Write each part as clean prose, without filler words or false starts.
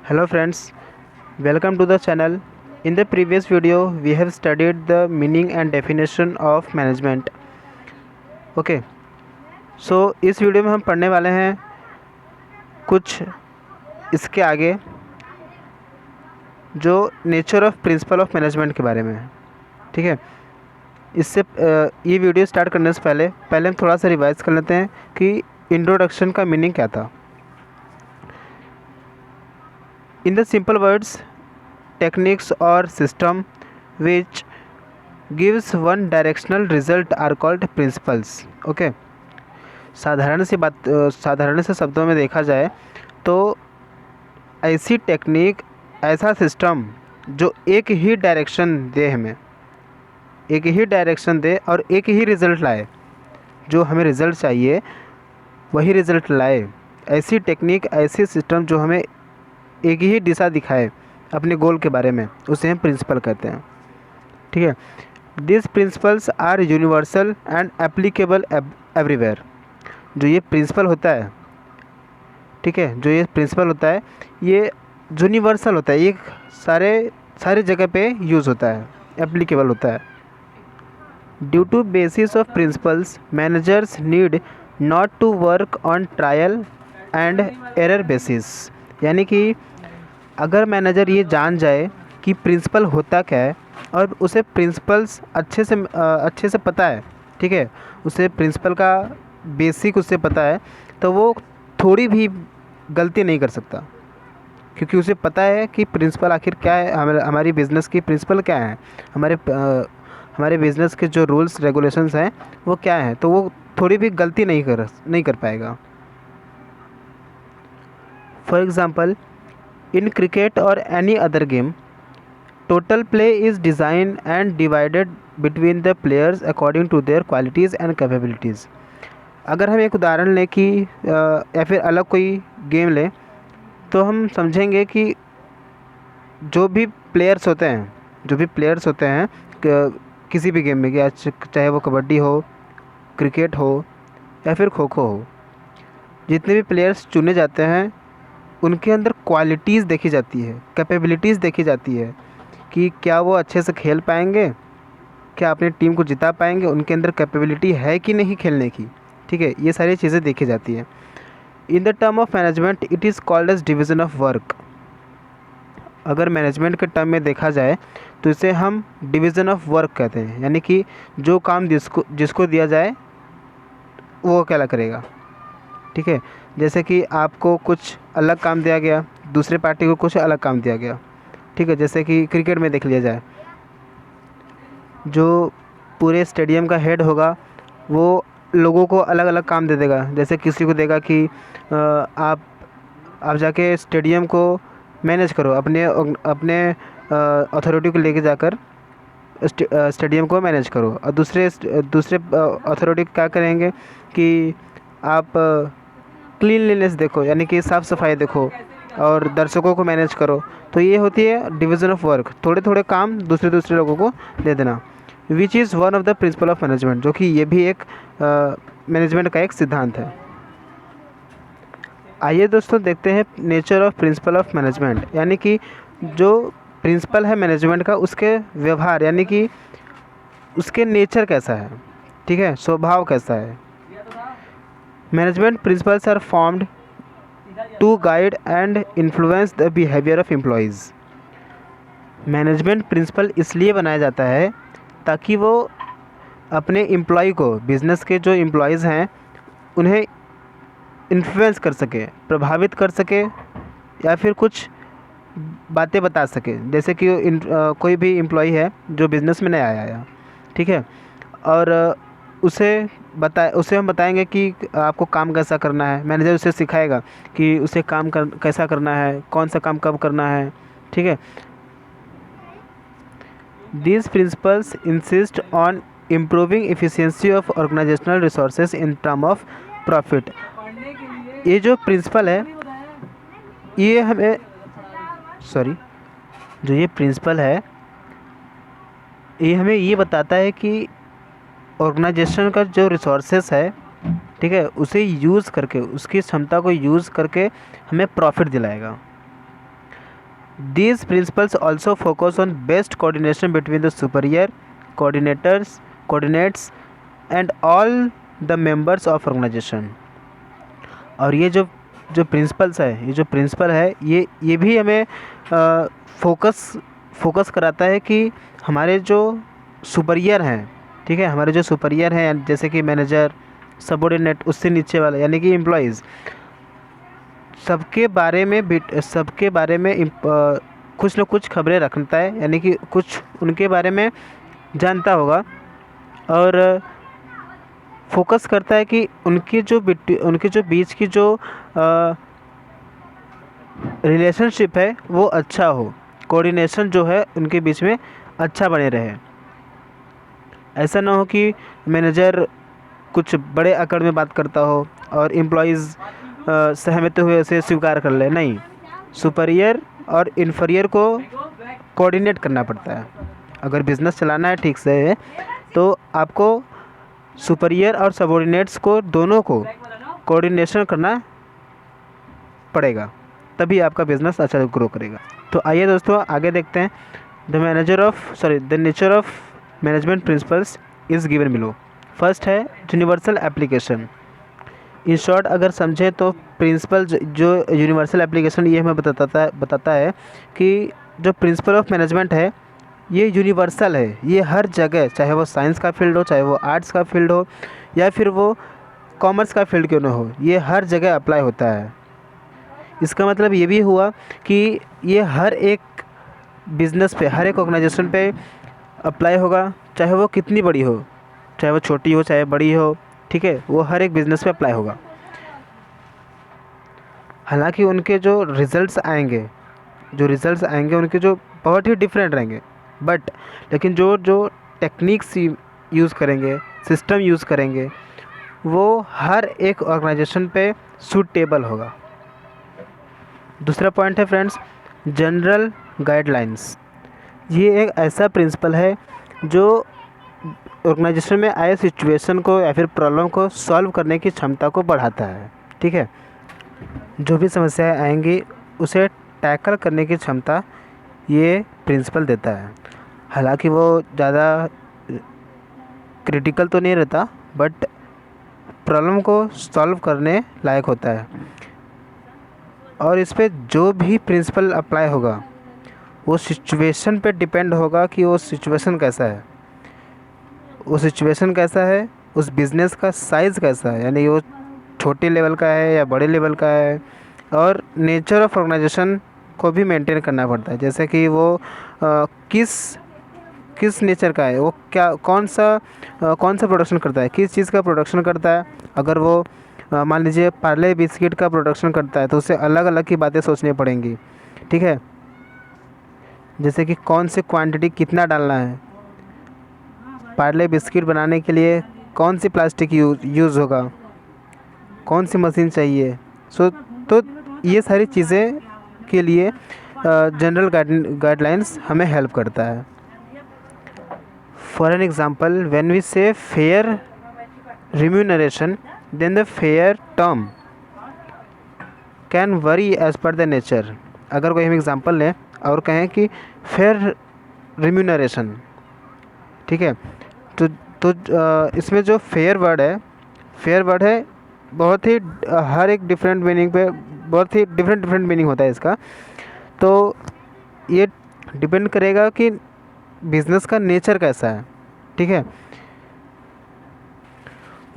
Hello friends, welcome to the channel. In the previous video, we have studied the meaning and definition of management. Okay, so इस video में हम पढ़ने वाले हैं कुछ इसके आगे जो nature of principle of management के बारे में है। ठीक है, इससे ये वीडियो स्टार्ट करने से पहले हम थोड़ा सा रिवाइज कर लेते हैं कि इंट्रोडक्शन का मीनिंग क्या था। In the simple words, techniques or system which gives one directional result are called principles. Okay, साधारण से शब्दों में देखा जाए तो ऐसी टेक्निक, ऐसा सिस्टम जो एक ही डायरेक्शन दे, हमें एक ही डायरेक्शन दे और एक ही रिज़ल्ट लाए, जो हमें रिज़ल्ट चाहिए वही रिज़ल्ट लाए। ऐसी टेक्निक, ऐसी सिस्टम जो हमें एक ही दिशा दिखाए अपने गोल के बारे में, उसे हम प्रिंसिपल कहते हैं। ठीक है, this principles are universal and applicable everywhere. जो ये प्रिंसिपल होता है, ठीक है, जो ये प्रिंसिपल होता है ये यूनिवर्सल होता है, ये सारे जगह पे यूज़ होता है, एप्लीकेबल होता है। Due to basis of principles managers need not to work on trial and error basis. यानी कि अगर मैनेजर ये जान जाए कि प्रिंसिपल होता क्या है और उसे प्रिंसिपल्स अच्छे से पता है, ठीक है, उसे प्रिंसिपल का बेसिक उससे पता है, तो वो थोड़ी भी गलती नहीं कर सकता, क्योंकि उसे पता है कि प्रिंसिपल आखिर क्या है, हमारी बिज़नेस की प्रिंसिपल क्या है, हमारे बिज़नेस के जो रूल्स रेगुलेशंस हैं वो क्या हैं, तो वो थोड़ी भी गलती नहीं कर पाएगा। For example, in cricket or any other game, total play is designed and divided between the players according to their qualities and capabilities. अगर हम एक उदाहरण लें कि या फिर अलग कोई गेम लें, तो हम समझेंगे कि जो भी प्लेयर्स होते हैं किसी भी गेम में, कि चाहे वो कबड्डी हो, क्रिकेट हो या फिर खो खो हो, जितने भी प्लेयर्स चुने जाते हैं उनके अंदर क्वालिटीज़ देखी जाती है, कैपेबिलिटीज़ देखी जाती है कि क्या वो अच्छे से खेल पाएंगे, क्या अपनी टीम को जिता पाएंगे, उनके अंदर कैपेबिलिटी है कि नहीं खेलने की। ठीक है, ये सारी चीज़ें देखी जाती हैं। In the term of management it is called as division of work. अगर मैनेजमेंट के टर्म में देखा जाए तो इसे हम डिवीज़न ऑफ वर्क कहते हैं, यानी कि जो काम जिसको दिया जाए वो अकेला करेगा। ठीक है, जैसे कि आपको कुछ अलग काम दिया गया, दूसरे पार्टी को कुछ अलग काम दिया गया। ठीक है, जैसे कि क्रिकेट में देख लिया जाए, जो पूरे स्टेडियम का हेड होगा वो लोगों को अलग अलग काम दे देगा। जैसे किसी को देगा कि आप जाके स्टेडियम को मैनेज करो, अपने अथॉरिटी को लेके जाकर स्टेडियम को मैनेज करो, और दूसरे अथॉरिटी क्या करेंगे कि आप क्लीनलीनेस देखो, यानी कि साफ़ सफाई देखो और दर्शकों को मैनेज करो। तो ये होती है डिवीज़न ऑफ वर्क, थोड़े थोड़े काम दूसरे लोगों को दे देना, which is one of the principle of management, जो कि ये भी एक मैनेजमेंट का एक सिद्धांत है। आइए दोस्तों देखते हैं nature of principle of management, यानी कि जो प्रिंसिपल है मैनेजमेंट का, उसके व्यवहार, यानी कि उसके नेचर कैसा है, ठीक है, स्वभाव कैसा है। Management principles are formed to guide and influence the behaviour of employees. Management principle इसलिए बनाया जाता है ताकि वो अपने एम्प्लॉय को, बिज़नेस के जो एम्प्लॉयज़ हैं उन्हें इन्फ्लुएंस कर सके, प्रभावित कर सके, या फिर कुछ बातें बता सके। जैसे कि कोई भी एम्प्लॉय है जो बिज़नेस में नया आया, ठीक है, और उसे हम बताएंगे कि आपको काम कैसा करना है। मैनेजर उसे सिखाएगा कि उसे काम कैसा करना है, कौन सा काम कब करना है। ठीक है, these principles insist on improving efficiency of organisational resources in term of profit. ये जो प्रिंसिपल है ये हमें ये बताता है कि ऑर्गेनाइजेशन का जो रिसोर्सेस है, ठीक है, उसे यूज़ करके, उसकी क्षमता को यूज़ करके हमें प्रॉफिट दिलाएगा। These principles also focus on best coordination between the superior coordinates and all the members of organization। और ये जो जो प्रिंसिपल्स है, ये जो प्रिंसिपल है, ये भी हमें फोकस कराता है कि हमारे जो सुपरियर हैं, ठीक है, हमारे जो सुपरियर हैं जैसे कि मैनेजर, सबऑर्डिनेट, उससे नीचे वाले यानी कि एम्प्लॉयज़, सबके बारे में कुछ न कुछ खबरें रखता है, यानी कि कुछ उनके बारे में जानता होगा और फोकस करता है कि उनके जो बीच की जो रिलेशनशिप है वो अच्छा हो, कोऑर्डिनेशन जो है उनके बीच में अच्छा बने रहे। ऐसा ना हो कि मैनेजर कुछ बड़े आकार में बात करता हो और एम्प्लॉयज़ सहमत हुए उसे स्वीकार कर ले, नहीं, सुपरियर और इन्फीरियर को कोऑर्डिनेट करना पड़ता है। अगर बिज़नेस चलाना है ठीक से तो आपको सुपरियर और सबऑर्डिनेट्स को दोनों को कोऑर्डिनेशन करना पड़ेगा, तभी आपका बिज़नेस अच्छा ग्रो करेगा। तो आइए दोस्तों आगे देखते हैं। The nature of management principles is given below. First है यूनिवर्सल एप्लीकेशन। इन शॉर्ट अगर समझें तो प्रिंसिपल जो यूनिवर्सल एप्लीकेशन ये हमें बताता है कि जो प्रिंसिपल ऑफ मैनेजमेंट है ये यूनिवर्सल है, ये हर जगह, चाहे वो साइंस का फील्ड हो, चाहे वो आर्ट्स का फील्ड हो, या फिर वो कॉमर्स का फील्ड क्यों ना हो, ये हर जगह अप्लाई होता है। इसका मतलब ये भी हुआ कि ये हर एक बिज़नेस पे, हर एक ऑर्गेनाइजेशन पे अप्लाई होगा, चाहे वो कितनी बड़ी हो, चाहे वो छोटी हो, चाहे बड़ी हो, ठीक है, वो हर एक बिज़नेस पे अप्लाई होगा। हालांकि उनके जो रिज़ल्ट्स आएंगे उनके जो बहुत ही डिफरेंट रहेंगे, बट लेकिन जो टेक्निक्स यूज़ करेंगे, सिस्टम यूज़ करेंगे, वो हर एक ऑर्गेनाइजेशन पे सूटेबल होगा। दूसरा पॉइंट है फ्रेंड्स, जनरल गाइडलाइंस। ये एक ऐसा प्रिंसिपल है जो ऑर्गेनाइजेशन में आए सिचुएशन को या फिर प्रॉब्लम को सॉल्व करने की क्षमता को बढ़ाता है, ठीक है। जो भी समस्याएं आएंगी उसे टैकल करने की क्षमता ये प्रिंसिपल देता है। हालांकि वो ज़्यादा क्रिटिकल तो नहीं रहता, बट प्रॉब्लम को सॉल्व करने लायक होता है। और इस पे जो भी प्रिंसिपल अप्लाई होगा वो सिचुएशन पे डिपेंड होगा कि वो सिचुएशन कैसा है, उस बिज़नेस का साइज़ कैसा है, यानी वो छोटे लेवल का है या बड़े लेवल का है, और नेचर ऑफ ऑर्गेनाइजेशन को भी मेंटेन करना पड़ता है, जैसे कि वो किस नेचर का है, वो कौन सा प्रोडक्शन करता है, किस चीज़ का प्रोडक्शन करता है। अगर वो मान लीजिए पार्ले बिस्किट का प्रोडक्शन करता है तो उसे अलग अलग की बातें सोचनी पड़ेंगी, ठीक है, जैसे कि कौन सी क्वांटिटी कितना डालना है, पार्ले बिस्किट बनाने के लिए कौन सी प्लास्टिक यूज़ होगा, कौन सी मशीन चाहिए। तो ये सारी चीज़ें के लिए जनरल गाइडलाइंस हमें हेल्प करता है। For an example, when we say fair remuneration, then the fair term can vary as per the nature. अगर कोई हम एग्जांपल लें और कहें कि फेयर रिम्यूनरेशन, ठीक है, तो इसमें जो फेयर वर्ड है बहुत ही हर एक डिफरेंट मीनिंग पे बहुत ही डिफरेंट मीनिंग होता है इसका। तो ये डिपेंड करेगा कि बिज़नेस का नेचर कैसा है, ठीक है।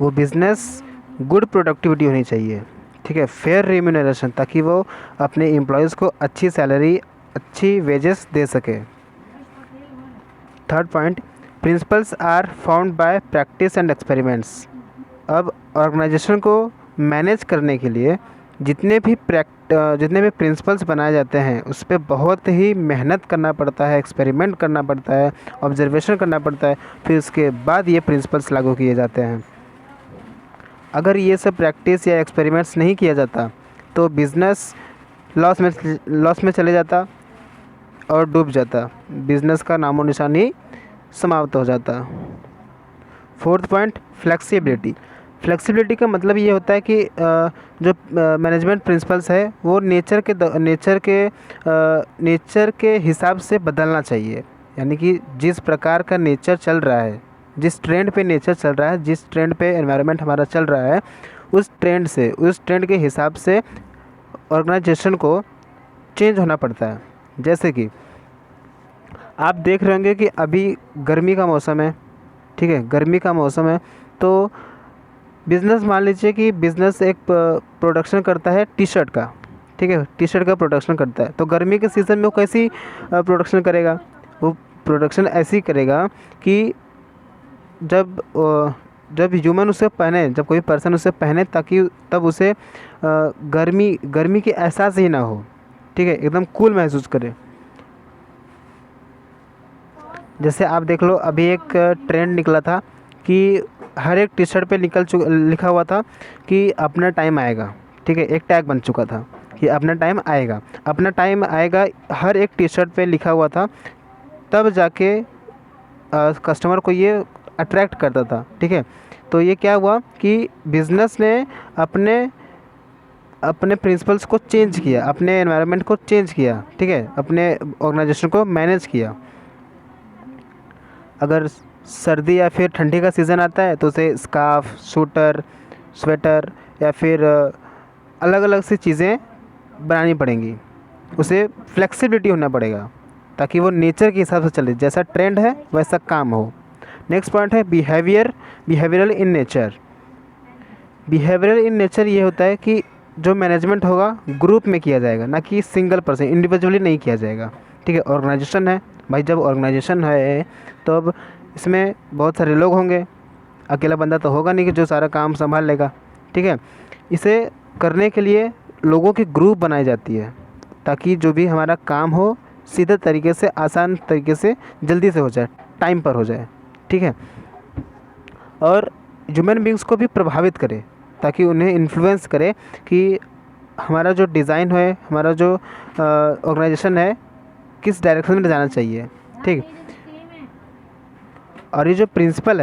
वो बिज़नेस गुड प्रोडक्टिविटी होनी चाहिए, ठीक है, फेयर रिम्यूनरेशन, ताकि वो अपने एम्प्लॉयज़ को अच्छी सैलरी, अच्छी वेजेस दे सके। Third point, principles are found by practice and experiments. अब ऑर्गेनाइजेशन को मैनेज करने के लिए जितने भी प्रिंसिपल्स बनाए जाते हैं उस पर बहुत ही मेहनत करना पड़ता है, एक्सपेरिमेंट करना पड़ता है, ऑब्जर्वेशन करना पड़ता है, फिर उसके बाद ये प्रिंसिपल्स लागू किए जाते हैं। अगर ये सब प्रैक्टिस या एक्सपेरिमेंट्स नहीं किया जाता तो बिज़नेस लॉस में चले जाता और डूब जाता, बिज़नेस का नामो निशान ही समाप्त हो जाता। Fourth point, flexibility. फ्लेक्सिबिलिटी का मतलब ये होता है कि जो मैनेजमेंट प्रिंसिपल्स है वो नेचर के हिसाब से बदलना चाहिए। यानी कि जिस प्रकार का नेचर चल रहा है, जिस ट्रेंड पे नेचर चल रहा है, जिस ट्रेंड पे एनवायरनमेंट हमारा चल रहा है, उस ट्रेंड के हिसाब से ऑर्गेनाइजेशन को चेंज होना पड़ता है। जैसे कि आप देख रहे होंगे कि अभी गर्मी का मौसम है, ठीक है, गर्मी का मौसम है, तो बिज़नेस, मान लीजिए कि बिज़नेस एक प्रोडक्शन करता है टी शर्ट का, ठीक है, टी शर्ट का प्रोडक्शन करता है, तो गर्मी के सीज़न में वो कैसी प्रोडक्शन करेगा? वो प्रोडक्शन ऐसी करेगा कि जब ह्यूमन उसे पहने, जब कोई पर्सन उसे पहने, ताकि तब उसे गर्मी की एहसास ही ना हो, ठीक है, एकदम कूल महसूस करे। जैसे आप देख लो, अभी एक ट्रेंड निकला था कि हर एक टी शर्ट पे लिखा हुआ था कि अपना टाइम आएगा, ठीक है, एक टैग बन चुका था कि अपना टाइम आएगा, अपना टाइम आएगा, हर एक टी शर्ट पे लिखा हुआ था। तब जाके कस्टमर को ये अट्रैक्ट करता था, ठीक है। तो ये क्या हुआ कि बिज़नेस ने अपने अपने प्रिंसिपल्स को चेंज किया, अपने एनवायरनमेंट को चेंज किया, ठीक है, अपने ऑर्गेनाइजेशन को मैनेज किया। अगर सर्दी या फिर ठंडी का सीज़न आता है तो उसे स्कार्फ, शूटर, स्वेटर या फिर अलग अलग सी चीज़ें बनानी पड़ेंगी, उसे फ्लेक्सिबिलिटी होना पड़ेगा ताकि वो नेचर के हिसाब से चले, जैसा ट्रेंड है वैसा काम हो। नेक्स्ट पॉइंट है behavioural in nature. Behavioural in nature ये होता है कि जो मैनेजमेंट होगा ग्रुप में किया जाएगा, ना कि सिंगल पर्सन, इंडिविजुअली नहीं किया जाएगा, ठीक है। ऑर्गेनाइजेशन है भाई, जब ऑर्गेनाइजेशन है तो अब इसमें बहुत सारे लोग होंगे, अकेला बंदा तो होगा नहीं कि जो सारा काम संभाल लेगा, ठीक है। इसे करने के लिए लोगों की ग्रुप बनाई जाती है ताकि जो भी हमारा काम हो सीधे तरीके से, आसान तरीके से, जल्दी से हो जाए, टाइम पर हो जाए, ठीक है। और ह्यूमन बींग्स को भी प्रभावित करे ताकि उन्हें इन्फ्लुएंस करे कि हमारा जो डिज़ाइन है, हमारा जो ऑर्गेनाइजेशन है, किस डायरेक्शन में जाना चाहिए, ठीक। और ये जो प्रिंसिपल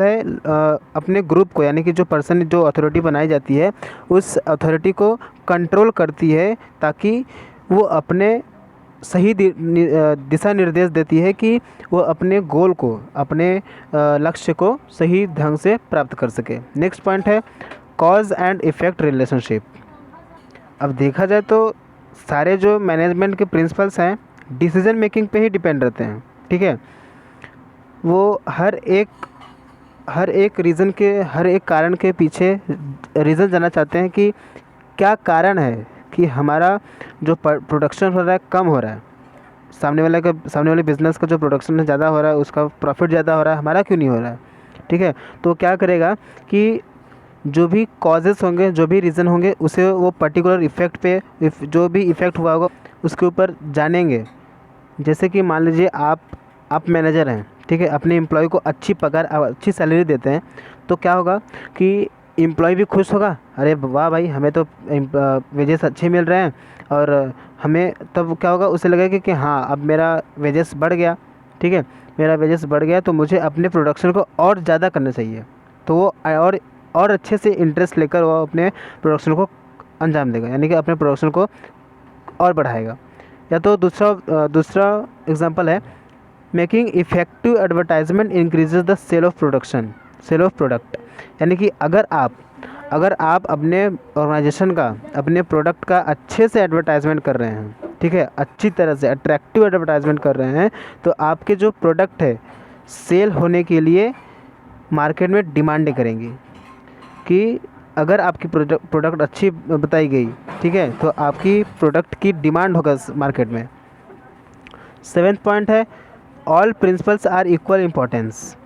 है अपने ग्रुप को, यानी कि जो पर्सन, जो अथॉरिटी बनाई जाती है, उस अथॉरिटी को कंट्रोल करती है ताकि वो अपने सही दिशा निर्देश देती है कि वो अपने गोल को, अपने लक्ष्य को सही ढंग से प्राप्त कर सके। नेक्स्ट पॉइंट है कॉज एंड इफ़ेक्ट रिलेशनशिप। अब देखा जाए तो सारे जो मैनेजमेंट के प्रिंसिपल्स हैं डिसीजन मेकिंग पे ही डिपेंड रहते हैं, ठीक है। वो हर एक रीज़न के, हर एक कारण के पीछे रीज़न जानना चाहते हैं कि क्या कारण है कि हमारा जो प्रोडक्शन हो रहा है कम हो रहा है, सामने वाले बिज़नेस का जो प्रोडक्शन है ज़्यादा हो रहा है, उसका प्रॉफिट ज़्यादा हो रहा है, हमारा क्यों नहीं हो रहा है, ठीक है। तो क्या करेगा कि जो भी कॉजेज़ होंगे, जो भी रीज़न होंगे, उसे वो पर्टिकुलर इफ़ेक्ट पे, जो भी इफ़ेक्ट हुआ होगा उसके ऊपर जानेंगे। जैसे कि मान लीजिए आप मैनेजर हैं, ठीक है, अपने एम्प्लॉय को अच्छी पगार, अच्छी सैलरी देते हैं, तो क्या होगा कि एम्प्लॉय भी खुश होगा, अरे वाह भाई, हमें तो वेजेस अच्छे मिल रहे हैं, और हमें तब क्या होगा, उसे लगेगा कि हाँ अब मेरा वेजेस बढ़ गया, ठीक है, मेरा वेजेस बढ़ गया तो मुझे अपने प्रोडक्शन को और ज़्यादा करना चाहिए। तो वो और अच्छे से इंटरेस्ट लेकर वो अपने प्रोडक्शन को अंजाम देगा, यानी कि अपने प्रोडक्शन को और बढ़ाएगा। या तो दूसरा एग्जांपल है making effective advertisement increases the sale of product. यानी कि अगर आप अपने ऑर्गेनाइजेशन का, अपने प्रोडक्ट का अच्छे से एडवर्टाइजमेंट कर रहे हैं, ठीक है, अच्छी तरह से अट्रैक्टिव एडवर्टाइजमेंट कर रहे हैं, तो आपके जो प्रोडक्ट है सेल होने के लिए मार्केट में डिमांडें करेंगी कि अगर आपकी प्रोडक्ट अच्छी बताई गई, ठीक है, तो आपकी प्रोडक्ट की डिमांड होगा मार्केट में। 7th पॉइंट है all principles are equal importance.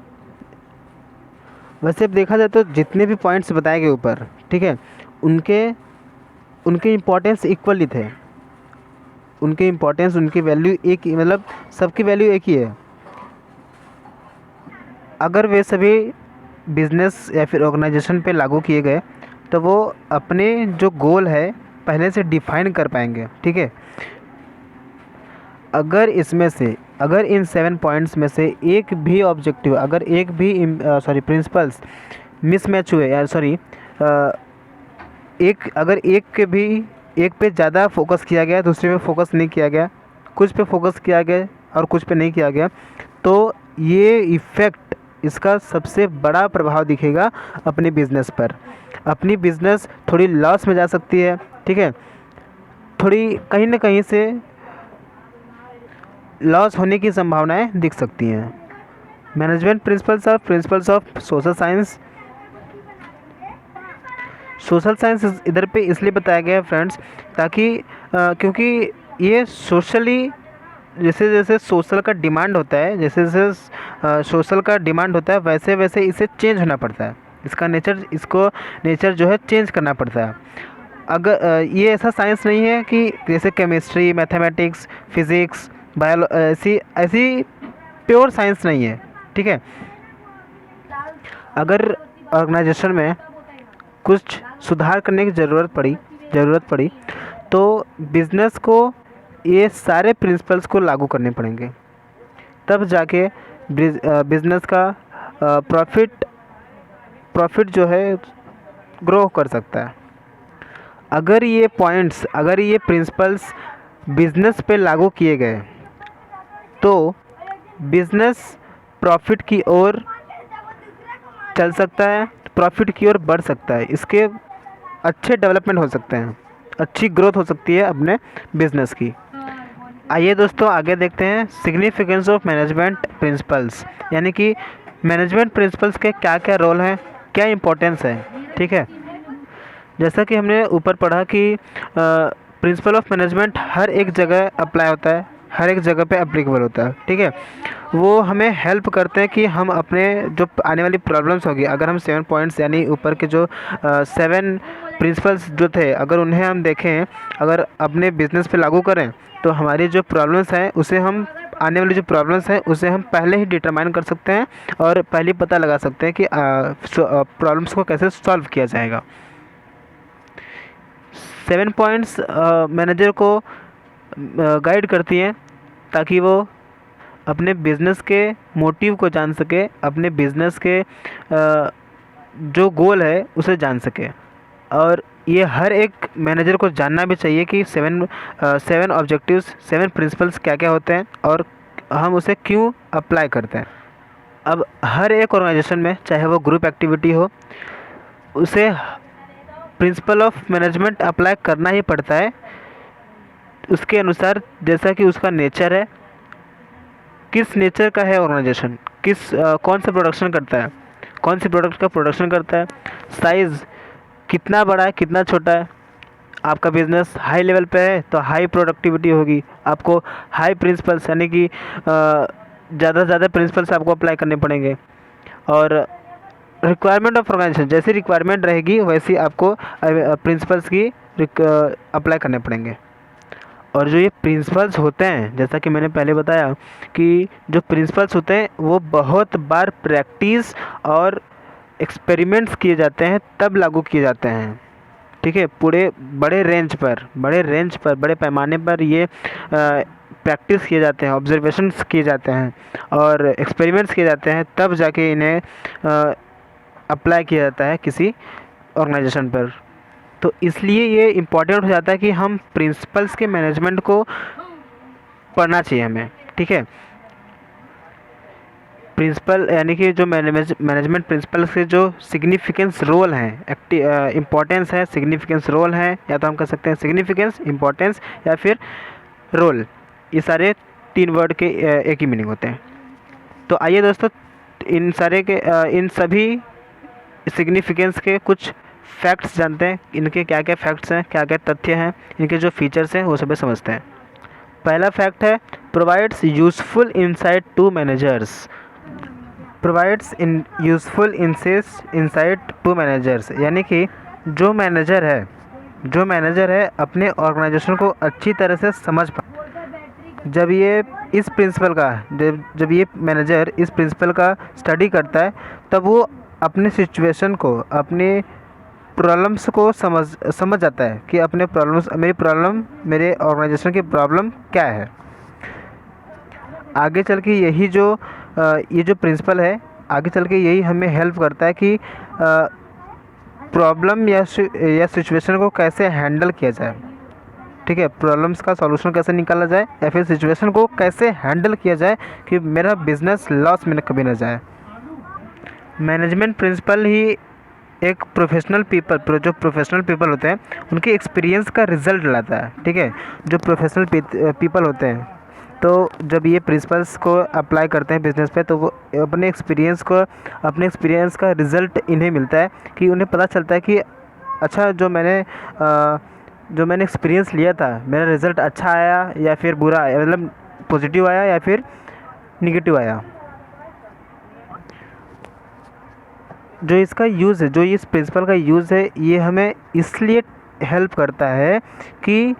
वैसे देखा जाए तो जितने भी पॉइंट्स बताए गए ऊपर, ठीक है, उनके इम्पोर्टेंस इक्वली थे, उनके इम्पोर्टेंस, उनकी वैल्यू एक ही, मतलब सबकी वैल्यू एक ही है। अगर वे सभी बिजनेस या फिर ऑर्गेनाइजेशन पे लागू किए गए तो वो अपने जो गोल है पहले से डिफाइन कर पाएंगे, ठीक है। अगर इन 7 पॉइंट्स में से एक भी ऑब्जेक्टिव, अगर एक भी प्रिंसिपल्स मिसमैच हुए, या सॉरी, एक पे ज़्यादा फोकस किया गया, दूसरे पे फोकस नहीं किया गया, कुछ पे फोकस किया गया और कुछ पे नहीं किया गया, तो ये इफ़ेक्ट, इसका सबसे बड़ा प्रभाव दिखेगा अपने बिज़नेस पर। अपनी बिज़नेस थोड़ी लॉस में जा सकती है, ठीक है, थोड़ी कहीं ना कहीं से लॉस होने की संभावनाएं दिख सकती हैं। Management principles of social science इधर पे इसलिए बताया गया है फ्रेंड्स, ताकि क्योंकि ये सोशली, जैसे जैसे सोशल का डिमांड होता है, जैसे जैसे सोशल का डिमांड होता है, वैसे वैसे इसे चेंज होना पड़ता है, इसको नेचर जो है चेंज करना पड़ता है। अगर ये ऐसा साइंस नहीं है कि जैसे केमिस्ट्री, मैथमेटिक्स, फिज़िक्स, ऐसी ऐसी प्योर साइंस नहीं है, ठीक है। अगर ऑर्गेनाइजेशन में कुछ सुधार करने की ज़रूरत पड़ी तो बिज़नेस को ये सारे प्रिंसिपल्स को लागू करने पड़ेंगे, तब जाके बिज़नेस का प्रॉफिट जो है ग्रो कर सकता है। अगर ये प्रिंसिपल्स बिज़नेस पे लागू किए गए तो बिज़नेस प्रॉफिट की ओर चल सकता है, प्रॉफिट की ओर बढ़ सकता है, इसके अच्छे डेवलपमेंट हो सकते हैं, अच्छी ग्रोथ हो सकती है अपने बिज़नेस की। आइए दोस्तों आगे देखते हैं सिग्निफिकेंस ऑफ मैनेजमेंट प्रिंसिपल्स, यानी कि मैनेजमेंट प्रिंसिपल्स के क्या क्या रोल हैं, क्या इम्पोर्टेंस है, ठीक है। जैसा कि हमने ऊपर पढ़ा कि प्रिंसिपल ऑफ मैनेजमेंट हर एक जगह अप्लाई होता है, हर एक जगह पे एप्लीकेबल होता है, ठीक है। वो हमें हेल्प करते हैं कि हम अपने जो आने वाली प्रॉब्लम्स होगी, अगर हम 7 पॉइंट्स यानी ऊपर के जो 7 प्रिंसिपल्स जो थे, अगर उन्हें हम देखें, अगर अपने बिजनेस पे लागू करें, तो हमारी जो प्रॉब्लम्स हैं उसे हम आने वाली जो प्रॉब्लम्स हैं उसे हम पहले ही डिटरमाइन कर सकते हैं और पहले पता लगा सकते हैं कि प्रॉब्लम्स को कैसे सॉल्व किया जाएगा। 7 पॉइंट्स मैनेजर को गाइड करती हैं ताकि वो अपने बिज़नेस के मोटिव को जान सके, अपने बिज़नेस के जो गोल है उसे जान सके। और ये हर एक मैनेजर को जानना भी चाहिए कि 7 ऑब्जेक्टिव्स, 7 प्रिंसिपल्स क्या क्या होते हैं और हम उसे क्यों अप्लाई करते हैं। अब हर एक ऑर्गेनाइजेशन में, चाहे वो ग्रुप एक्टिविटी हो, उसे प्रिंसिपल ऑफ मैनेजमेंट अप्लाई करना ही पड़ता है उसके अनुसार, जैसा कि उसका नेचर है, किस नेचर का है ऑर्गेनाइजेशन, कौन सा प्रोडक्शन करता है, कौन सी प्रोडक्ट का प्रोडक्शन करता है, साइज़ कितना बड़ा है, कितना छोटा है। आपका बिज़नेस हाई लेवल पे है तो हाई प्रोडक्टिविटी होगी, आपको हाई प्रिंसिपल्स यानी कि ज़्यादा से ज़्यादा प्रिंसिपल्स आपको अप्लाई करने पड़ेंगे। और रिक्वायरमेंट ऑफ ऑर्गेनाइजेशन, जैसी रिक्वायरमेंट रहेगी वैसी आपको प्रिंसिपल्स की अप्लाई करने पड़ेंगे। और जो ये प्रिंसिपल्स होते हैं, जैसा कि मैंने पहले बताया कि जो प्रिंसिपल्स होते हैं वो बहुत बार प्रैक्टिस और एक्सपेरिमेंट्स किए जाते हैं तब लागू किए जाते हैं, ठीक है। पूरे बड़े रेंज पर, बड़े पैमाने पर ये प्रैक्टिस किए जाते हैं, ऑब्जर्वेशंस किए जाते हैं और एक्सपेरिमेंट्स किए जाते हैं, तब जाके इन्हें अप्लाई किया जाता है किसी ऑर्गेनाइजेशन पर। तो इसलिए ये इम्पॉर्टेंट हो जाता है कि हम प्रिंसिपल्स के मैनेजमेंट को पढ़ना चाहिए हमें, ठीक है। प्रिंसिपल यानी कि जो मैनेजमेंट प्रिंसिपल्स के जो सिग्निफिकेंस रोल हैं, इम्पोर्टेंस है, सिग्निफिकेंस रोल है, या तो हम कह सकते हैं सिग्निफिकेंस, इम्पोर्टेंस या फिर रोल, ये सारे 3 वर्ड के एक ही मीनिंग होते हैं। तो आइए दोस्तों इन सभी सिग्निफिकेंस के कुछ फैक्ट्स जानते हैं, इनके क्या क्या फैक्ट्स हैं, क्या क्या तथ्य हैं, इनके जो फीचर्स हैं वो सभी समझते हैं। पहला फैक्ट है provides useful insight to managers. Provides useful insight to managers, यानी कि जो मैनेजर है अपने ऑर्गेनाइजेशन को अच्छी तरह से समझ पाए। जब ये मैनेजर इस प्रिंसिपल का स्टडी करता है, तब वो अपने सिचुएशन को, अपने प्रॉब्लम्स को समझ जाता है कि मेरे ऑर्गेनाइजेशन की प्रॉब्लम क्या है। आगे चल के ये जो प्रिंसिपल है आगे चल के यही हमें हेल्प करता है कि प्रॉब्लम या सिचुएशन को कैसे हैंडल किया जाए। ठीक है, प्रॉब्लम्स का सॉल्यूशन कैसे निकाला जाए या फिर सिचुएशन को कैसे हैंडल किया जाए कि मेरा बिजनेस लॉस में कभी ना जाए। मैनेजमेंट प्रिंसिपल ही एक जो प्रोफेशनल पीपल होते हैं उनके एक्सपीरियंस का रिजल्ट लाता है। ठीक है, जो प्रोफेशनल पीपल होते हैं तो जब ये प्रिंसिपल्स को अप्लाई करते हैं बिजनेस पे तो वो अपने एक्सपीरियंस का रिज़ल्ट इन्हें मिलता है कि उन्हें पता चलता है कि अच्छा जो मैंने एक्सपीरियंस लिया था मेरा रिज़ल्ट अच्छा आया या फिर बुरा आया, मतलब पॉजिटिव आया या फिर निगेटिव आया। जो इसका यूज़ है, जो इस प्रिंसिपल का यूज़ है, ये हमें इसलिए हेल्प करता है कि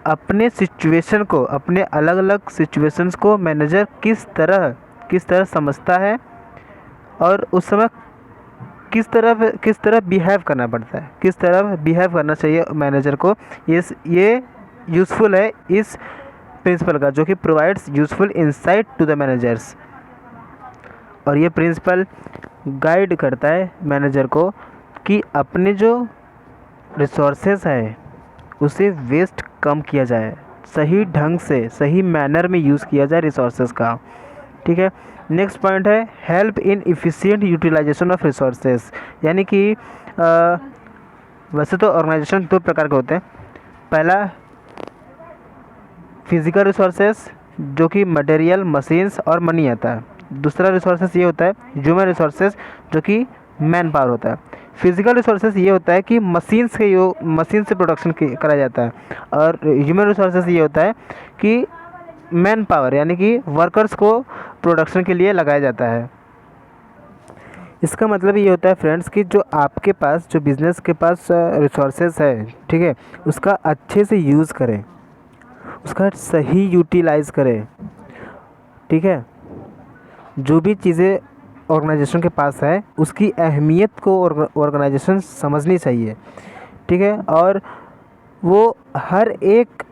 अपने सिचुएशन को, अपने अलग अलग सिचुएशंस को मैनेजर किस तरह समझता है और उस समय किस तरह बिहेव करना पड़ता है, किस तरह बिहेव करना चाहिए मैनेजर को। ये यूज़फुल है इस प्रिंसिपल का, जो कि provides useful insight to the managers. और ये प्रिंसिपल गाइड करता है मैनेजर को कि अपने जो रिसोर्सेस है उसे वेस्ट कम किया जाए, सही ढंग से सही मैनर में यूज़ किया जाए रिसोर्सेज का। ठीक है, नेक्स्ट पॉइंट है help in efficient utilisation of resources. यानी कि वैसे तो ऑर्गेनाइजेशन दो प्रकार के होते हैं। पहला फिज़िकल रिसोर्सेज जो कि मटेरियल, मशीन्स और मनी आता है। दूसरा रिसोर्सेज ये होता है ह्यूमन रिसोर्सेज जो कि मैन पावर होता है। फिज़िकल रिसोर्सेज ये होता है कि मशीन से प्रोडक्शन करा जाता है। और ह्यूमन रिसोर्सेज ये होता है कि मैन पावर यानी कि वर्कर्स को प्रोडक्शन के लिए लगाया जाता है। इसका मतलब ये होता है फ्रेंड्स कि जो आपके पास, जो बिज़नेस के पास रिसोर्सेज है, ठीक है, उसका अच्छे से यूज़ करें, उसका सही यूटिलाइज़ करें। ठीक है, जो भी चीज़ें ऑर्गेनाइजेशन के पास है उसकी अहमियत को ऑर्गेनाइजेशन समझनी चाहिए। ठीक है, और वो हर एक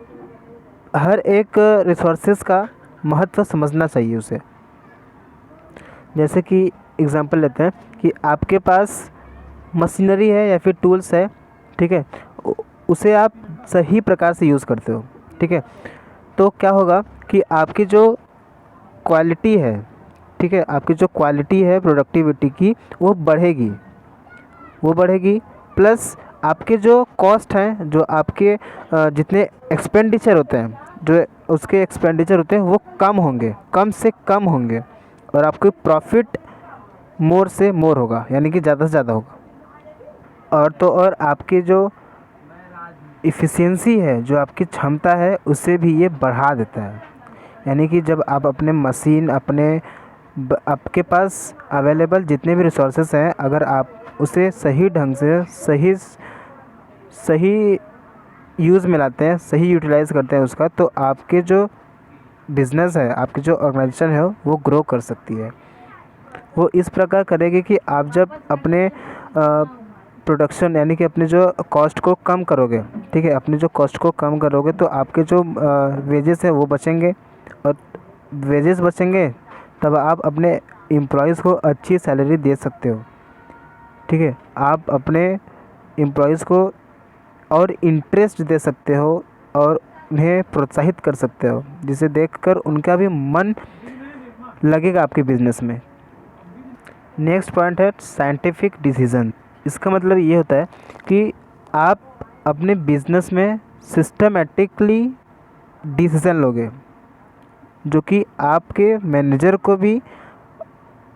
रिसोर्सेज का महत्व समझना चाहिए उसे। जैसे कि एग्जांपल लेते हैं कि आपके पास मशीनरी है या फिर टूल्स है, ठीक है, उसे आप सही प्रकार से यूज़ करते हो। ठीक है, तो क्या होगा कि आपकी जो क्वालिटी है, ठीक है, आपकी जो क्वालिटी है प्रोडक्टिविटी की वो बढ़ेगी प्लस आपके जो कॉस्ट हैं, जो आपके जितने एक्सपेंडिचर होते हैं, जो उसके एक्सपेंडिचर होते हैं वो कम से कम होंगे और आपको प्रॉफिट मोर से मोर होगा, यानी कि ज़्यादा से ज़्यादा होगा। और तो और आपकी जो इफ़िशियंसी है, जो आपकी क्षमता है, उसे भी ये बढ़ा देता है। यानी कि जब आप अपने मशीन आपके पास अवेलेबल जितने भी रिसोर्सेज हैं, अगर आप उसे सही ढंग से सही यूज़ में लाते हैं, सही यूटिलाइज़ करते हैं उसका, तो आपके जो बिज़नेस है, आपकी जो ऑर्गेनाइजेशन है वो ग्रो कर सकती है। वो इस प्रकार करेगी कि आप जब अपने प्रोडक्शन यानी कि अपने जो कॉस्ट को कम करोगे, ठीक है, अपने जो कॉस्ट को कम करोगे तो आपके जो वेजेस है वो बचेंगे, और वेजेस बचेंगे तब आप अपने एम्प्लॉयज़ को अच्छी सैलरी दे सकते हो। ठीक है, आप अपने एम्प्लॉयज़ को और इंटरेस्ट दे सकते हो और उन्हें प्रोत्साहित कर सकते हो, जिसे देखकर उनका भी मन लगेगा आपके बिज़नेस में। नेक्स्ट पॉइंट है साइंटिफिक डिसीजन। इसका मतलब ये होता है कि आप अपने बिज़नेस में सिस्टमेटिकली डिसीज़न लोगे, जो कि आपके मैनेजर को भी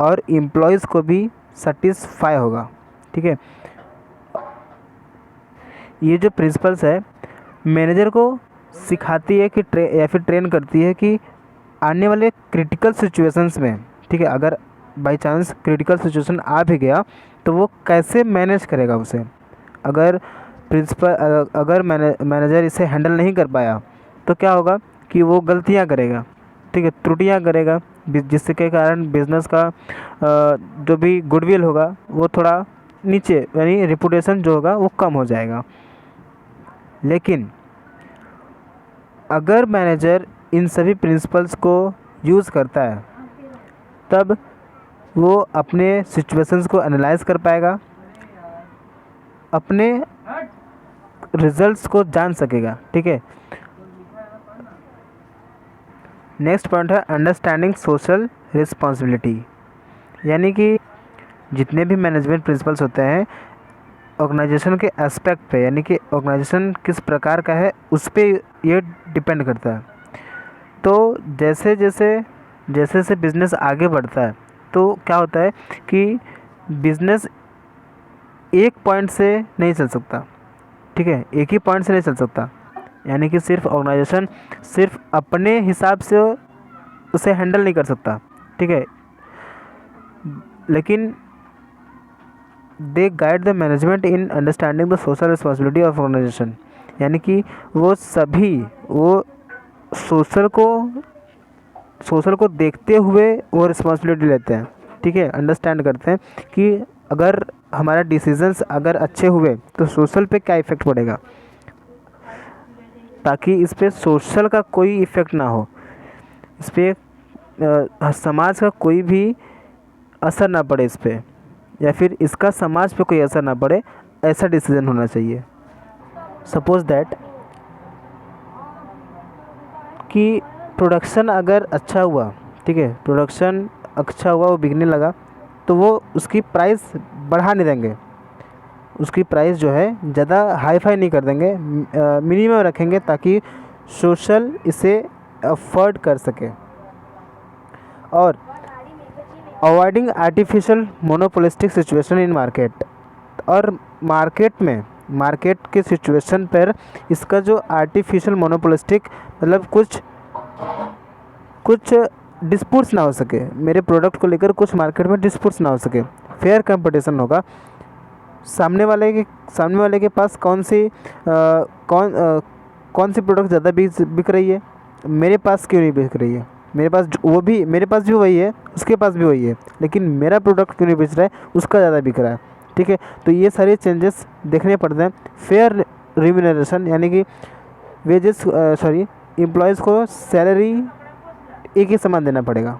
और एम्प्लॉयज़ को भी सेटिस्फाई होगा। ठीक है, ये जो प्रिंसिपल्स है मैनेजर को सिखाती है कि या फिर ट्रेन करती है कि आने वाले क्रिटिकल सिचुएशंस में, ठीक है, अगर बाय चांस क्रिटिकल सिचुएशन आ भी गया तो वो कैसे मैनेज करेगा उसे। अगर मैनेजर इसे हैंडल नहीं कर पाया तो क्या होगा कि वो गलतियां करेगा, ठीक है, त्रुटियां करेगा, जिससे के कारण बिजनेस का जो भी गुडविल होगा वो थोड़ा नीचे, यानी रिपुटेशन जो होगा वो कम हो जाएगा। लेकिन अगर मैनेजर इन सभी प्रिंसिपल्स को यूज़ करता है तब वो अपने सिचुएशंस को एनालाइज कर पाएगा, अपने रिजल्ट्स को जान सकेगा। ठीक है, नेक्स्ट पॉइंट है अंडरस्टैंडिंग सोशल रिस्पॉन्सिबिलिटी, यानी कि जितने भी मैनेजमेंट प्रिंसिपल्स होते हैं ऑर्गेनाइजेशन के एस्पेक्ट पे, यानी कि ऑर्गेनाइजेशन किस प्रकार का है उस पे ये डिपेंड करता है। तो जैसे जैसे बिज़नेस आगे बढ़ता है तो क्या होता है कि बिज़नेस एक पॉइंट से नहीं चल सकता। ठीक है, एक ही पॉइंट से नहीं चल सकता, यानी कि सिर्फ ऑर्गेनाइजेशन सिर्फ अपने हिसाब से उसे हैंडल नहीं कर सकता। ठीक है, लेकिन they guide the management in understanding the social responsibility of organisation, यानी कि वो सोशल को देखते हुए वो रिस्पॉन्सिबिलिटी लेते हैं। ठीक है, अंडरस्टैंड करते हैं कि अगर हमारा डिसीजंस अगर अच्छे हुए तो सोशल पे क्या इफ़ेक्ट पड़ेगा, ताकि इस पे सोशल का कोई इफ़ेक्ट ना हो, इस पे समाज का कोई भी असर ना पड़े इस पे, या फिर इसका समाज पे कोई असर ना पड़े, ऐसा डिसीजन होना चाहिए। सपोज दैट कि प्रोडक्शन अगर अच्छा हुआ, ठीक है, प्रोडक्शन अच्छा हुआ, वो बिकने लगा, तो वो उसकी प्राइस बढ़ा नहीं देंगे, उसकी प्राइस जो है ज़्यादा हाई फाई नहीं कर देंगे, मिनिमम रखेंगे ताकि सोशल इसे अफोर्ड कर सके। और avoiding artificial monopolistic situation in market, और मार्केट के सिचुएशन पर इसका जो आर्टिफिशियल मोनोपोलिस्टिक मतलब कुछ डिस्प्यूट्स ना हो सके, मेरे प्रोडक्ट को लेकर कुछ मार्केट में डिस्प्यूट्स ना हो सके, फेयर कंपटीशन होगा। सामने वाले के पास कौन सी प्रोडक्ट ज़्यादा बिक रही है, मेरे पास क्यों नहीं बिक रही है, मेरे पास भी वही है, उसके पास भी वही है, लेकिन मेरा प्रोडक्ट क्यों नहीं बेच रहा है, उसका ज़्यादा बिक रहा है। ठीक है, तो ये सारे चेंजेस देखने पड़ते हैं। फेयर रिम्यूनरेशन, यानी कि एम्प्लॉयज़ को सैलरी एक ही समान देना पड़ेगा।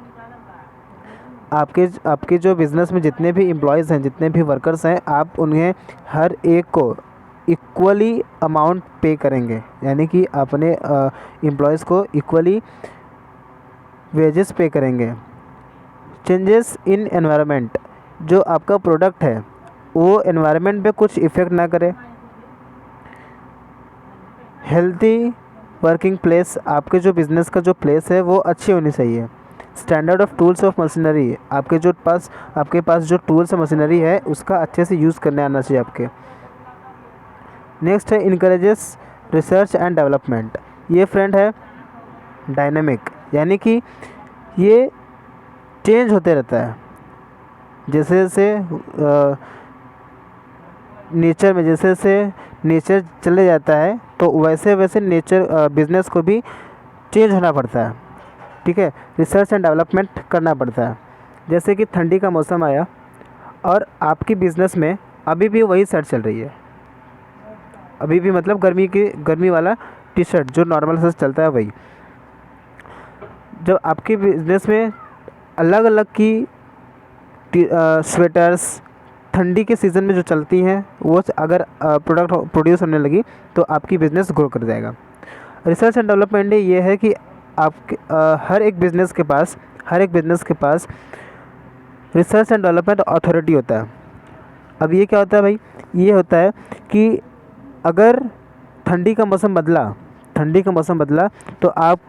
आपके जो बिज़नेस में जितने भी एम्प्लॉयज़ हैं, जितने भी वर्कर्स हैं, आप उन्हें हर एक को इक्वली अमाउंट पे करेंगे, यानी कि अपने एम्प्लॉयज़ को इक्वली वेजेस पे करेंगे। चेंजेस इन एनवायरनमेंट, जो आपका प्रोडक्ट है वो एनवायरनमेंट पे कुछ इफ़ेक्ट ना करे। हेल्थी वर्किंग प्लेस, आपके जो बिज़नेस का जो प्लेस है वो अच्छी होनी चाहिए। Standard of tools of machinery, आपके पास जो टूल्स और मशीनरी है उसका अच्छे से यूज़ करने आना चाहिए आपके। नेक्स्ट है इनकरेजेस रिसर्च एंड डेवलपमेंट, ये फ्रेंड है डायनेमिक, यानी कि ये चेंज होते रहता है, जैसे जैसे नेचर चले जाता है तो वैसे वैसे बिज़नेस को भी चेंज होना पड़ता है। ठीक है, रिसर्च एंड डेवलपमेंट करना पड़ता है। जैसे कि ठंडी का मौसम आया और आपकी बिज़नेस में अभी भी वही शर्ट चल रही है, अभी भी मतलब गर्मी वाला टी शर्ट जो नॉर्मल से चलता है वही। जब आपके बिज़नेस में अलग अलग की स्वेटर्स ठंडी के सीज़न में जो चलती हैं वो अगर प्रोडक्ट प्रोड्यूस होने लगी तो आपकी बिज़नेस ग्रो कर जाएगा। रिसर्च एंड डेवलपमेंट ये है कि आपके हर एक बिज़नेस के पास रिसर्च एंड डेवलपमेंट अथॉरिटी होता है। अब ये क्या होता है भाई, ये होता है कि अगर ठंडी का मौसम बदला तो आप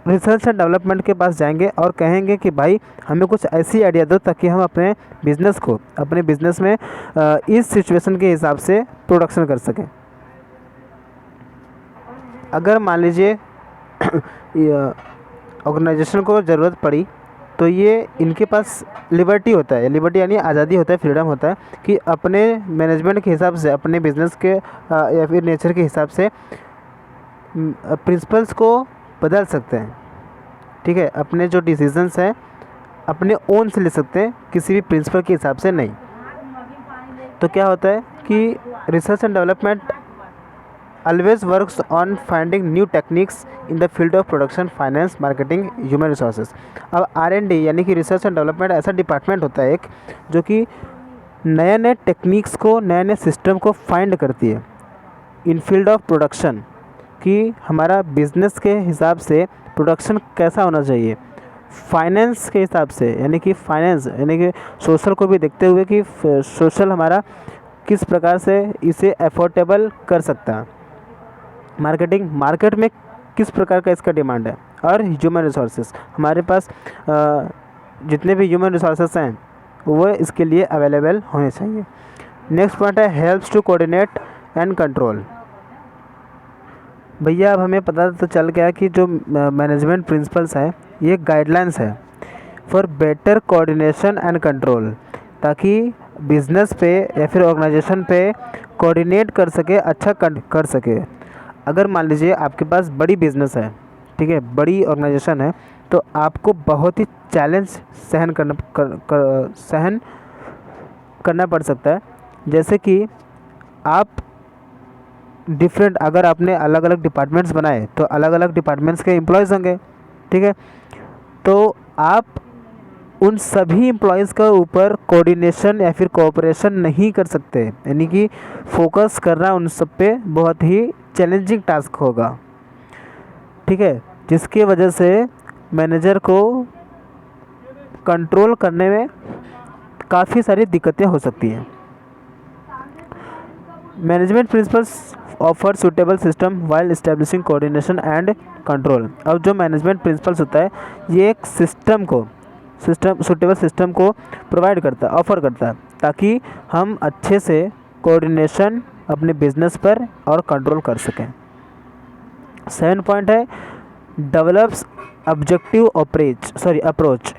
रिसर्च एंड डेवलपमेंट के पास जाएंगे और कहेंगे कि भाई हमें कुछ ऐसी आइडिया दो ताकि हम अपने बिज़नेस में इस सिचुएशन के हिसाब से प्रोडक्शन कर सकें। अगर मान लीजिए ऑर्गेनाइजेशन को ज़रूरत पड़ी तो ये इनके पास लिबर्टी यानी आज़ादी होता है, फ्रीडम होता है कि अपने मैनेजमेंट के हिसाब से, अपने बिज़नेस के या फिर नेचर के हिसाब से प्रिंसिपल्स को बदल सकते हैं। ठीक है, अपने जो डिसीजंस हैं अपने ओन से ले सकते हैं, किसी भी प्रिंसिपल के हिसाब से नहीं। तो क्या होता है कि research and development always works on finding new techniques in the field of production, finance, marketing, human resources. अब R&D यानी कि रिसर्च एंड डेवलपमेंट ऐसा डिपार्टमेंट होता है एक जो कि नए नए टेक्निक्स को, नए नए सिस्टम को फाइंड करती है इन फील्ड ऑफ प्रोडक्शन, कि हमारा बिजनेस के हिसाब से प्रोडक्शन कैसा होना चाहिए, फाइनेंस के हिसाब से यानी कि फाइनेंस यानी कि सोशल को भी देखते हुए कि सोशल हमारा किस प्रकार से इसे अफोर्डेबल कर सकता है, मार्केटिंग, मार्केट में किस प्रकार का इसका डिमांड है, और ह्यूमन रिसोर्सेज, हमारे पास जितने भी ह्यूमन रिसोर्सेज हैं वो इसके लिए अवेलेबल होने चाहिए। नेक्स्ट पॉइंट है helps to coordinate and control. भैया अब हमें पता तो चल गया कि जो मैनेजमेंट प्रिंसिपल्स हैं ये गाइडलाइंस है for better coordination and control, ताकि बिजनेस पे या फिर ऑर्गेनाइजेशन पे कोऑर्डिनेट कर सके, अच्छा कर सके। अगर मान लीजिए आपके पास बड़ी बिजनेस है, ठीक है, बड़ी ऑर्गेनाइजेशन है, तो आपको बहुत ही चैलेंज सहन करना पड़ सकता है। जैसे कि आप डिफरेंट, अगर आपने अलग अलग डिपार्टमेंट्स बनाए तो अलग अलग डिपार्टमेंट्स के एम्प्लॉयज़ होंगे, ठीक है, तो आप उन सभी एम्प्लॉयज़ का ऊपर कोऑर्डिनेशन या फिर कोऑपरेशन नहीं कर सकते, यानी कि फोकस करना उन सब पे बहुत ही चैलेंजिंग टास्क होगा, ठीक है, जिसकी वजह से मैनेजर को कंट्रोल करने में काफ़ी सारी दिक्कतें हो सकती हैं। Management principles offer suitable system while establishing coordination and control. अब जो मैनेजमेंट प्रिंसिपल्स होता है ये एक सूटेबल सिस्टम को प्रोवाइड करता है, ऑफर करता है, ताकि हम अच्छे से कोऑर्डिनेशन अपने बिजनेस पर और कंट्रोल कर सकें। 7 पॉइंट है develops objective approach.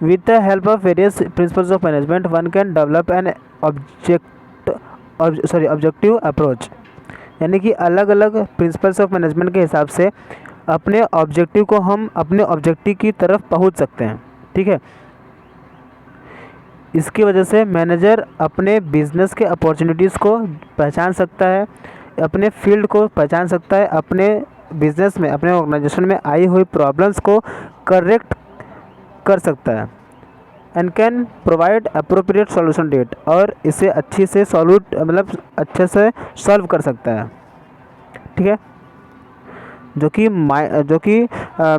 With the help of various principles of management, one can develop an objective approach। यानी कि अलग अलग प्रिंसिपल्स ऑफ मैनेजमेंट के हिसाब से अपने ऑब्जेक्टिव को हम अपने ऑब्जेक्टिव की तरफ पहुंच सकते हैं, ठीक है। इसकी वजह से मैनेजर अपने बिजनेस के अपॉर्चुनिटीज़ को पहचान सकता है, अपने फील्ड को पहचान सकता है, अपने बिजनेस में, अपने ऑर्गेनाइजेशन में आई हुई प्रॉब्लम्स को करेक्ट कर सकता है, and can provide appropriate solution date, और इसे अच्छे से अच्छे से सॉल्व कर सकता है, ठीक है, जो कि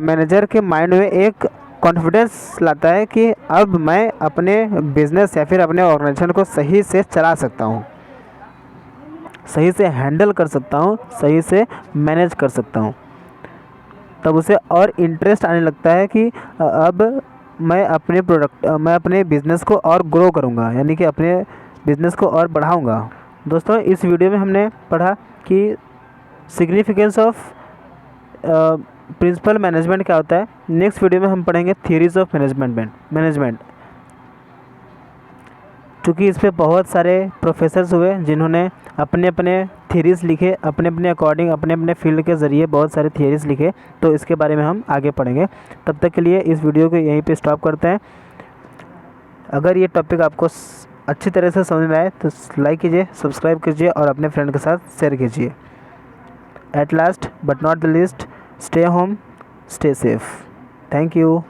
मैनेजर के माइंड में एक कॉन्फिडेंस लाता है कि अब मैं अपने बिजनेस या फिर अपने ऑर्गेनाइजेशन को सही से चला सकता हूँ, सही से हैंडल कर सकता हूँ, सही से मैनेज कर सकता हूँ। तब उसे और इंटरेस्ट आने लगता है कि अब मैं अपने बिज़नेस को और ग्रो करूँगा, यानी कि अपने बिज़नेस को और बढ़ाऊँगा। दोस्तों इस वीडियो में हमने पढ़ा कि सिग्निफिकेंस ऑफ प्रिंसिपल मैनेजमेंट क्या होता है। नेक्स्ट वीडियो में हम पढ़ेंगे थियरीज ऑफ मैनेजमेंट। चूँकि इस पे बहुत सारे प्रोफेसर्स हुए जिन्होंने अपने अपने थियरीज़ लिखे, अपने अपने अकॉर्डिंग, अपने अपने फील्ड के ज़रिए बहुत सारे थियरीज़ लिखे, तो इसके बारे में हम आगे पढ़ेंगे। तब तक के लिए इस वीडियो को यहीं पे स्टॉप करते हैं। अगर ये टॉपिक आपको अच्छी तरह से समझ में आए तो लाइक कीजिए, सब्सक्राइब कीजिए और अपने फ्रेंड के साथ शेयर कीजिए। At last but not the least, stay home, stay safe. Thank you.